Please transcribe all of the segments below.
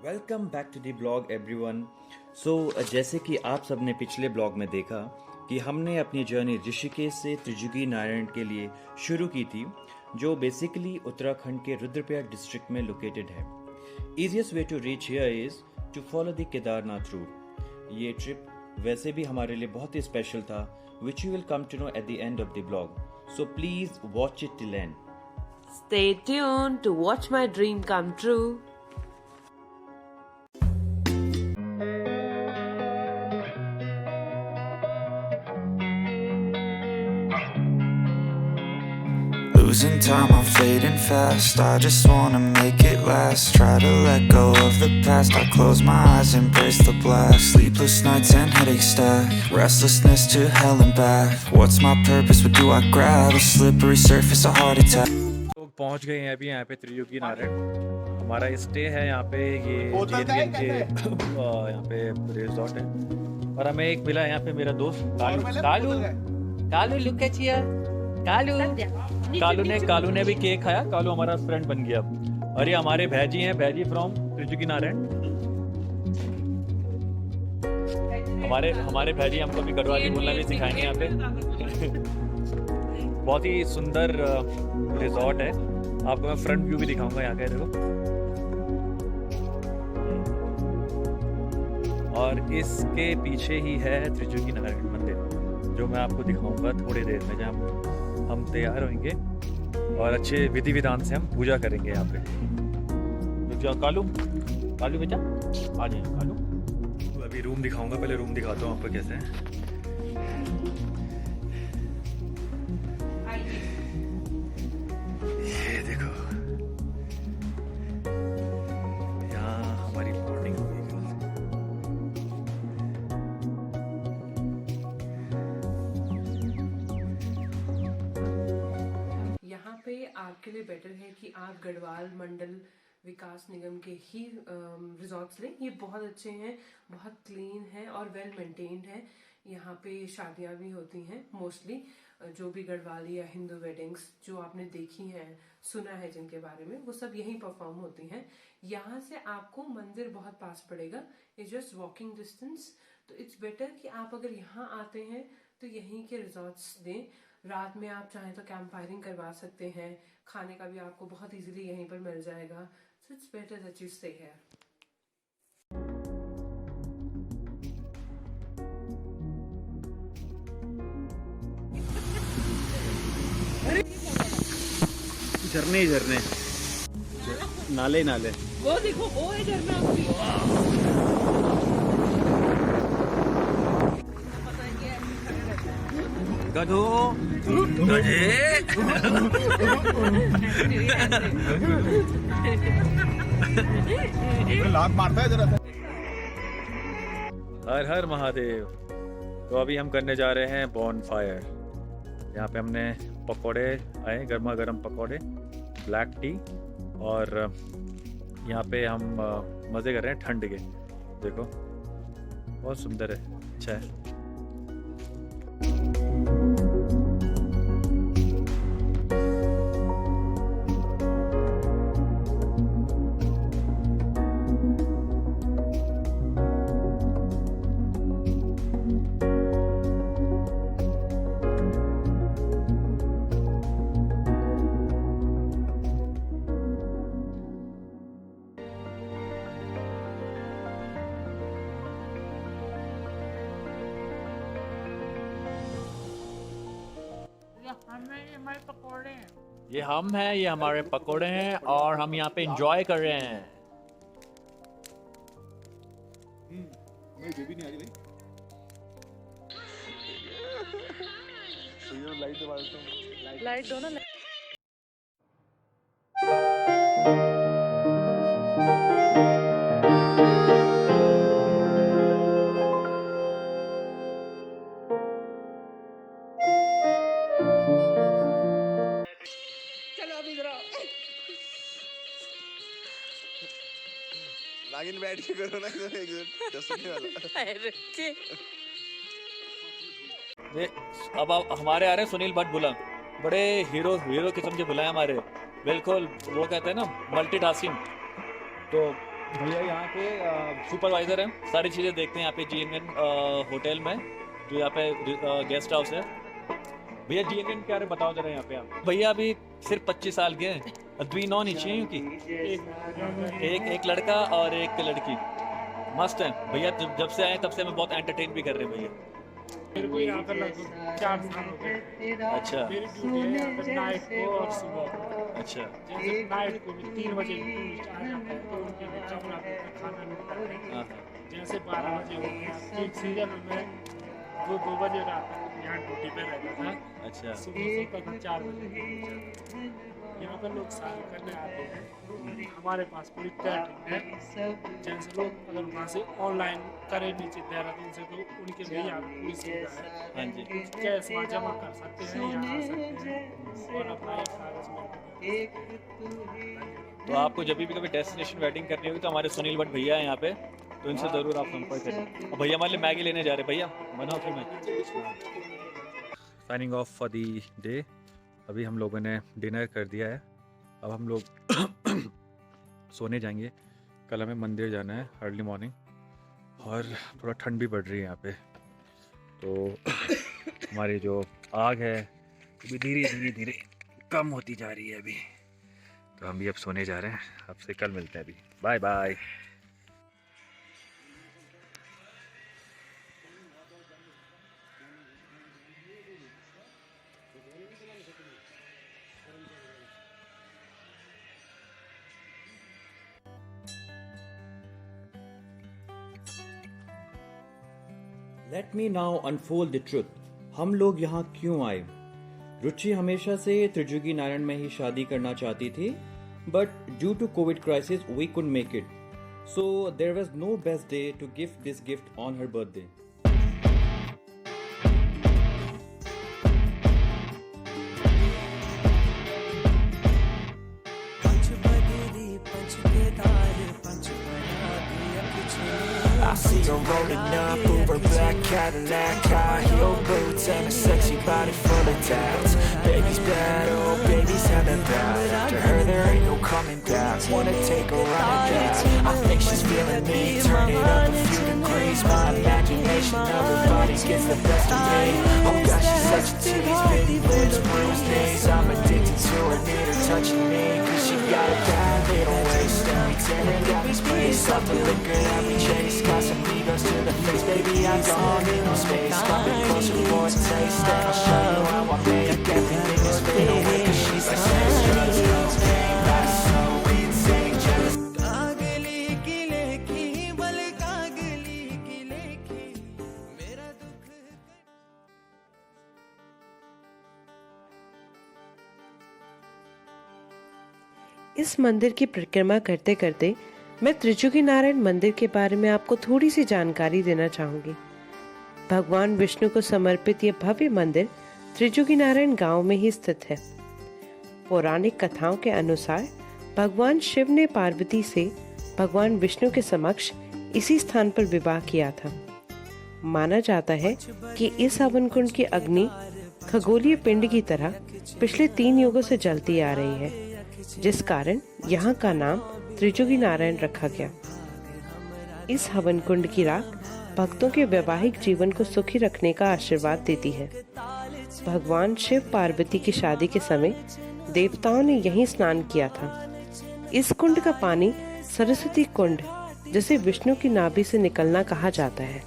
Welcome back to the blog everyone. जैसे कि आप सबने पिछले ब्लॉग में देखा कि हमने अपनी जर्नी ऋषिकेश से त्रिजुगी नारायण के लिए शुरू की थी, जो बेसिकली उत्तराखंड के रुद्रप्रयाग डिस्ट्रिक्ट में लोकेटेड है। Easiest way to reach here is to follow the Kedarnath route. ये ट्रिप वैसे भी हमारे लिए बहुत ही स्पेशल था, which you will come to know at the end of the blog, so please watch it till end. Stay tuned to watch my dream come true. Losing time, I'm fading fast. I just wanna make it last. Try to let go of the past. I close my eyes, embrace the blast. Sleepless nights and headaches stack. Restlessness to hell and back. What's my purpose? What do I grab? A slippery surface, a heart attack. तो पहुंच गए हैं अभी यहाँ पे त्रिजुगी नारायण। हमारा stay है यहाँ पे, ये JNVN के यहाँ पे रिजॉर्ट है। और हमें एक मिला है यहाँ पे मेरा दोस्त Kalu look at here. Kalu ने भी केक खाया। कालू हमारा फ्रेंड बन गया। और ये हमारे भैजी हैं, भैजी फ्रॉम त्रिजुगी नारायण। हमारे भैजी हमको भी गढ़वाली बोलना भी सिखाएंगे यहाँ पे। बहुत ही सुंदर रिजॉर्ट है। आपको मैं फ्रंट व्यू भी दिखाऊंगा यहाँ का, देखो। और इसके पीछे ही है त्रिजुगी नारायण मंदिर, जो मैं आपको दिखाऊंगा थोड़ी देर में, जहाँ हम तैयार होंगे और अच्छे विधि विधान से हम पूजा करेंगे यहाँ पे। कालू बेटा आ जाए। कालू तो अभी रूम दिखाऊंगा, पहले रूम दिखाता हूँ आपको कैसे है। ये देखो, यहाँ हमारी मॉर्निंग होगी। यहाँ पे आपके लिए बेटर है कि आप गढ़वाल मंडल विकास निगम के ही रिजॉर्ट्स लें। ये बहुत अच्छे हैं, बहुत क्लीन है और वेल मेंटेन्ड है। यहाँ पे शादियाँ भी होती हैं मोस्टली, जो भी गढ़वाली या हिंदू वेडिंग्स जो आपने देखी हैं, सुना है जिनके बारे में, वो सब यहीं परफॉर्म होती हैं। यहाँ से आपको मंदिर बहुत पास पड़ेगा, इट्स जस्ट वॉकिंग डिस्टेंस। तो इट्स बेटर कि आप अगर यहाँ आते हैं तो यहीं के रिजॉर्ट्स दें। रात में आप चाहें तो कैंप फायरिंग करवा सकते हैं, खाने का भी आपको बहुत इजीली यहीं पर मिल जाएगा। So it's better that you stay here. झरने नाले वो देखो, वो है झरना। गधो लात मारता है जरा। हर हर महादेव। तो अभी हम करने जा रहे हैं बॉन फायर। यहाँ पे हमने पकौड़े आए, गर्मा गर्म पकौड़े, ब्लैक टी, और यहाँ पे हम मज़े कर रहे हैं ठंड के। देखो बहुत सुंदर है, अच्छा है। ये हम हैं, ये हमारे पकोड़े हैं, और हम यहाँ पे एंजॉय कर रहे हैं। बेबी नहीं आ रही भाई। लाइट दो ना। नागिन बैठ के करो ना, डसने वाला। ये अब हमारे आ रहे हैं सुनील भट्ट बुलंग, बड़े हीरो किस्म के बुलाए हमारे। बिल्कुल वो कहते हैं ना मल्टीटास्किंग। तो भैया यहाँ के सुपरवाइज़र हैं, सारी चीज़ें देखते हैं यहाँ पे GNN होटल में, जो यहाँ पे गेस्ट हाउस है। भैया GNN क्या है बताओ जरा यहाँ पे आप। भैया अभी सिर्फ 25 साल के हैं, द्वी नौ नीचे हैं क्योंकि एक लड़का और एक लड़की मस्त है भैया। जब से आए तब से हमें बहुत एंटरटेन भी कर रहे हैं भैया। मेरे को यहाँ पर लगभग 4 साल हो गए। अच्छा मेरी ड्यूटी है यहाँ पर नाइट को और सुबह को। अच्छा जैसे नाइट को भी 3 बजे टूरिस्ट आ जाते हैं तो उनके लिए कमरा देकर खाना मिलता है। हाँ जैसे 12 बजे हो गया, पीक सीजन में 2 बजे रात तक यहाँ ड्यूटी पे रहता था। अच्छा सुबह से तक 4 बजे यहाँ पर लोग शादी करने आते हैं। हमारे पास पूरी कैटरिंग है। जैसे लोग अगर वहाँ से ऑनलाइन करें नीचे देहरादून से तो उनके लिए यहाँ पर पूरी सुविधा है। हाँ जी। कैश वहाँ जमा कर सकते हैं, यहाँ आ सकते हैं और अपना एक कागज में। तो आपको जब भी कभी डेस्टिनेशन वेडिंग करनी होगी तो हमारे सुनील भट्ट भैया हैं यहाँ पे, तो इनसे ज़रूर आप संपर्क करें। और भैया हमारे लिए मैगी लेने जा रहे हैं, भैया बनाओ फिर Maggi. Signing off for the day. अभी हम लोगों ने डिनर कर दिया है, अब हम लोग सोने जाएंगे। कल हमें मंदिर जाना है अर्ली मॉर्निंग, और थोड़ा ठंड भी बढ़ रही है यहाँ पे, तो हमारी जो आग है अभी धीरे धीरे कम होती जा रही है अभी। तो हम भी अब सोने जा रहे हैं, आपसे कल मिलते हैं। अभी bye bye. Let me now unfold the truth. हम लोग यहाँ क्यों आए? रुचि हमेशा से त्रिजुगी नारायण में ही शादी करना चाहती थी, but due to COVID crisis we could make it, so there was no best day to gift this gift on her birthday. I see her rolling up, Uber black Cadillac, high heel boots and a sexy body full of tats. Baby's bad, oh baby's hella bad. To her there ain't no coming back. Wanna take a ride at that? I think she's feeling me. Turn it up a few degrees. My imagination of her body gets the best of me. Oh gosh, she's such a tease. Baby lips, bruised knees. I'm addicted to her, need her touching me. 'Cause she got a bad little waist and we tearing down these place. Love the liquor that we chase. Casamigos to the face, baby, I'm gone in no space. Coming closer for a taste, and I'll show you how I make everything is fade away. 'Cause she's like sex, drugs, cocaine, that's so insane. Jealous. इस मंदिर की परिक्रमा करते करते मैं त्रिजुगी नारायण मंदिर के बारे में आपको थोड़ी सी जानकारी देना चाहूंगी। भगवान विष्णु को समर्पित यह भव्य मंदिर त्रिजुगी नारायण गांव में ही स्थित है। पौराणिक कथाओं के अनुसार भगवान शिव ने पार्वती से भगवान विष्णु के समक्ष इसी स्थान पर विवाह किया था। माना जाता है कि इस हवन कुंड की अग्नि खगोलीय पिंड की तरह पिछले 3 युगों से जलती आ रही है, जिस कारण यहाँ का नाम त्रिजुगी नारायण रखा गया। इस हवन कुंड की राख भक्तों के वैवाहिक जीवन को सुखी रखने का आशीर्वाद देती है। भगवान शिव पार्वती की शादी के समय देवताओं ने यहीं स्नान किया था। इस कुंड का पानी सरस्वती कुंड, जिसे विष्णु की नाभि से निकलना कहा जाता है।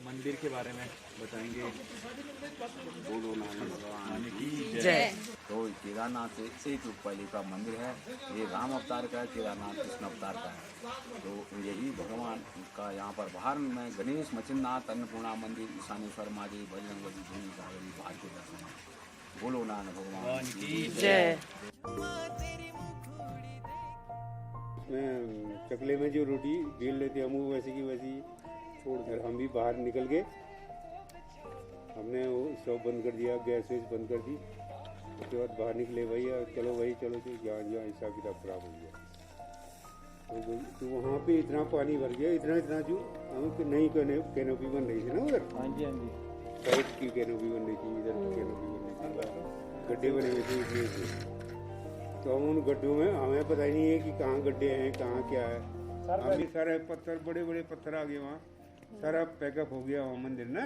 मंदिर के बारे में बताएंगे। जय। तो केदारनाथ से एक युग पहले का मंदिर है। ये राम अवतार का है, केदारनाथ कृष्ण अवतार का है। तो यही भगवान का यहाँ पर बाहर में गणेश, मचिन्नाथ, अन्नपूर्णा मंदिर, ईशानेश्वर महादेव, बजरंगबली, भूमि सागरी बाहर के दर्शन है। बोलो नान भगवान की जय। उसमें चकले में जो रोटी बेल लेते हम वो वैसी की वैसी छोड़कर हम भी बाहर निकल गए। हमने वो स्टोव बंद कर दिया, गैस वेस बंद कर दी। उसके बाद बाहर निकले, भैया चलो भाई चलो, तो जहाँ जहाँ हिसाब किताब खराब हो गया। तो वहाँ पे इतना पानी भर गया, इतना इतना जो हमें नई कैनोपी बन रही थी ना उधर। हाँ जी हाँ जी। साइड की कैनोपी बन रही थी, इधर की कैनोपी बन रही थी, गड्ढे बने हुए थे इसमें। तो हम उन गड्ढों में हमें पता ही नहीं है कि कहाँ गड्ढे हैं कहाँ क्या है। अभी सारे पत्थर बड़े बड़े पत्थर आ गए वहाँ, सारा पैकअप हो गया वहाँ मंदिर ना।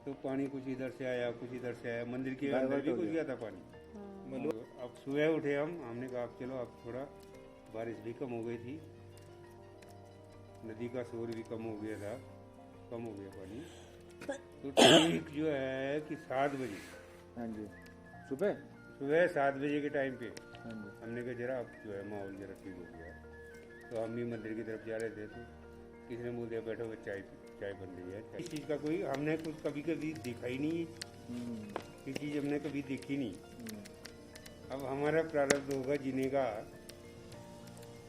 तो पानी कुछ इधर से आया कुछ इधर से आया, मंदिर के अंदर भी घुस गया था पानी। तो अब सुबह उठे हमने कहा अब चलो अब थोड़ा बारिश भी कम हो गई थी, नदी का शोर भी कम हो गया था, कम हो गया पानी। तो ठीक जो है कि 7 बजे, हाँ जी, सुबह 7 बजे के टाइम पे हाँ जी, हमने कहा जरा अब जो है माहौल जरा ठीक हो गया। तो हम भी मंदिर की तरफ जा रहे थे तो किसी ने बोल दिया बैठो चाय बन रही है। इस चीज़ का कोई हमने कुछ कभी देखा ही नहीं, ये चीज़ हमने कभी देखी नहीं। अब हमारा प्रारब्ध होगा जीने का,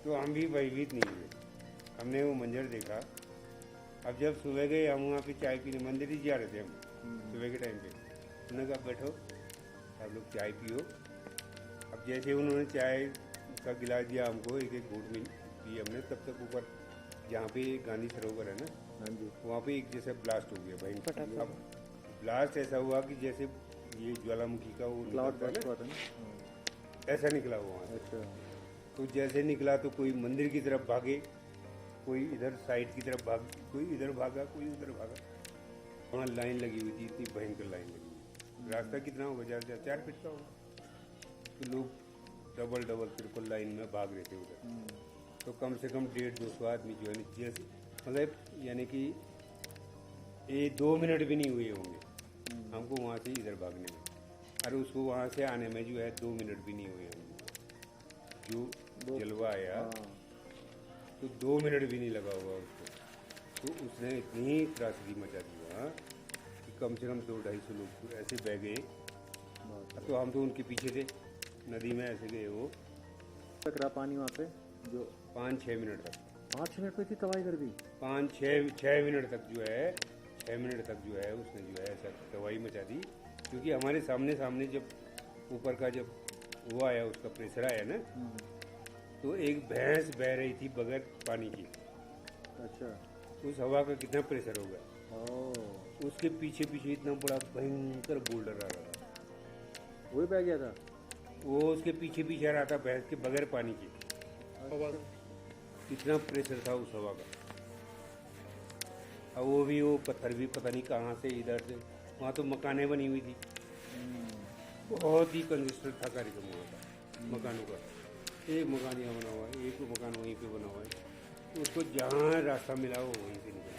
तो हम भी भयभीत नहीं हुए। हमने वो मंजर देखा। अब जब सुबह गए हम वहाँ पे चाय पीने, मंदिर ही जा रहे थे हम सुबह के टाइम पे, उन्होंने कहा बैठो आप लोग चाय पियो। अब जैसे उन्होंने चाय का गिलास दिया हमको, एक घूंट में पी हमने, तब तक ऊपर जहाँ पे गांधी सरोवर है ना, हाँ जी, वहाँ पे एक जैसे ब्लास्ट हो गया भयंकर। अब ब्लास्ट ऐसा हुआ कि जैसे ये ज्वालामुखी का वो क्लाउड निकलता है बस्ट हुआ था ना। ना, ऐसा निकला वो वहाँ से। अच्छा, तो जैसे निकला तो कोई मंदिर की तरफ भागे, कोई इधर साइड की तरफ भाग, कोई इधर भागा कोई उधर भागा। वहाँ लाइन लगी हुई थी, इतनी भयंकर लाइन लगी हुई। रास्ता कितना होगा, ज़्यादा 4 फीट का होगा। तो लोग डबल ट्रिपल लाइन में भाग रहे थे उधर। तो कम से कम 150-200 आदमी जो है जैसे मतलब यानी कि ये 2 मिनट भी नहीं हुए होंगे हमको वहाँ से इधर भागने में, और उसको वहाँ से आने में जो है 2 मिनट भी नहीं हुए होंगे। जो जलवा आया तो 2 मिनट भी नहीं लगा हुआ उसको। तो उसने इतनी त्रासदी मचा दिया कि कम से कम 200-250 लोग ऐसे बह गए। तो हम तो उनके पीछे थे, नदी में ऐसे गए वो। तक रहा पानी वहाँ पे जो 5-6 मिनट तक, 5 मिनट में थी तबाही कर दी। 5-6 मिनट तक जो है 6 मिनट तक जो है उसने जो है ऐसा तबाही मचा दी। क्योंकि हमारे सामने जब ऊपर का जब वो आया, उसका प्रेशर आया ना, तो एक भैंस बह रही थी बगैर पानी की। अच्छा, उस हवा का कितना प्रेशर होगा, उसके पीछे इतना बड़ा भयंकर बोल्डर आ रहा था, वही बह गया था। वो उसके पीछे आ रहा था भैंस के बगैर पानी की। कितना प्रेशर था उस हवा का। अब वो पत्थर भी पता नहीं कहाँ से इधर से, वहाँ तो मकानें बनी हुई थी, बहुत ही कंजेस्टेड था कार्यक्रम हुआ था मकानों का। एक मकान यहाँ बना हुआ है, एक मकान वहीं पे बना हुआ है। तो उसको जहाँ रास्ता मिला वो वहीं से निकला।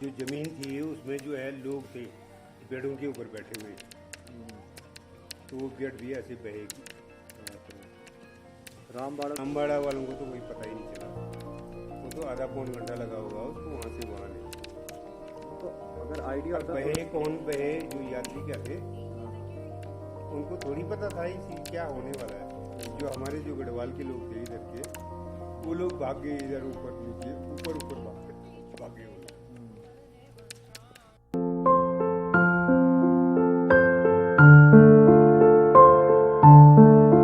जो ज़मीन थी उसमें जो है लोग थे बेडों के ऊपर बैठे हुए, तो वो बेड भी ऐसे बहेगी। रामबाड़ा वालों को तो कोई पता ही नहीं चला, वो तो आधा पौन घंटा लगा होगा उसको वहाँ से वहाँ ले। तो अगर आइडिया बहे कौन बहे, जो यात्री क्या थे उनको थोड़ी पता था इसी क्या होने वाला है। जो हमारे जो गढ़वाल के लोग थे इधर के, वो लोग भाग गए इधर ऊपर नीचे ऊपर भाग गए।